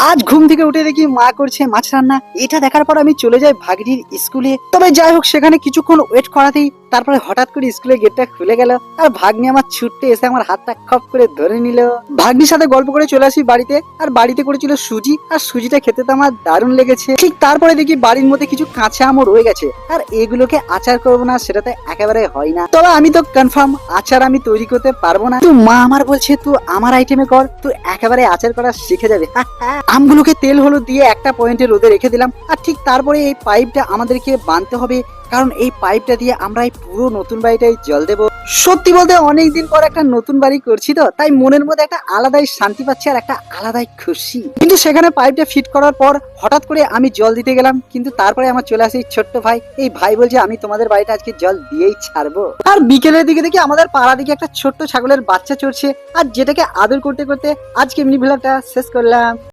আজ ঘুম থেকে উঠে দেখি মা করছে মাছ রান্না। এটা দেখার পর আমি চলে যাই ভাগ্নির স্কুলে। তবে যাই হোক, সেখানে কিছুক্ষণ ওয়েট করাতেই তারপরে হঠাৎ করে স্কুলের গেটটা খুলে গেল আর ভাগ্নি আমার ছুটতে এসে আমার হাতটা খপ করে ধরে নিল। ভাগ্নির সাথে গল্প করে চলে আসি বাড়িতে, আর বাড়িতে করেছিল সুজি, আর সুজিটা খেতে তো আমার দারুণ লেগেছে। ঠিক তারপরে দেখি বাড়ির মধ্যে কিছু কাঁচা আমও রয়ে গেছে, আর এগুলোকে আচার করবো না সেটাতে একেবারে হয় না। তবে আমি তো কনফার্ম আচার আমি তৈরি করতে পারবো না। তো মা আমার বলছে তুই আমার আইটেমে কর, তুই একেবারে আচার করা শিখে যাবে। আমগুলোকে তেল হলুদ দিয়ে একটা পয়েন্টে রোদে রেখে দিলাম, আর ঠিক তারপরে এই পাইপটা আমাদেরকে বাঁধতে হবে, কারণ এই পাইপটা দিয়ে আমরা এই পুরো নতুন বাড়িটাই জল দেব। সত্যি বলতে অনেকদিন পর একটা নতুন বাড়ি করছি তো, তাই মনের মধ্যে একটা আলাদাই শান্তি পাচ্ছি আর একটা আলাদাই খুশি। কিন্তু সেখানে পাইপটা ফিট করার পর হঠাৎ করে আমি জল দিতে গেলাম, কিন্তু তারপরে আমার চলে আসে ছোট্ট ভাই। এই ভাই বলছে আমি তোমাদের বাড়িটা আজকে জল দিয়েই ছাড়বো। আর বিকেলের দিকে দেখি আমাদের পাড়া দিকে একটা ছোট্ট ছাগলের বাচ্চা চড়ছে, আর যেটাকে আদর করতে করতে আজকে মিনি ভ্লগটা শেষ করলাম।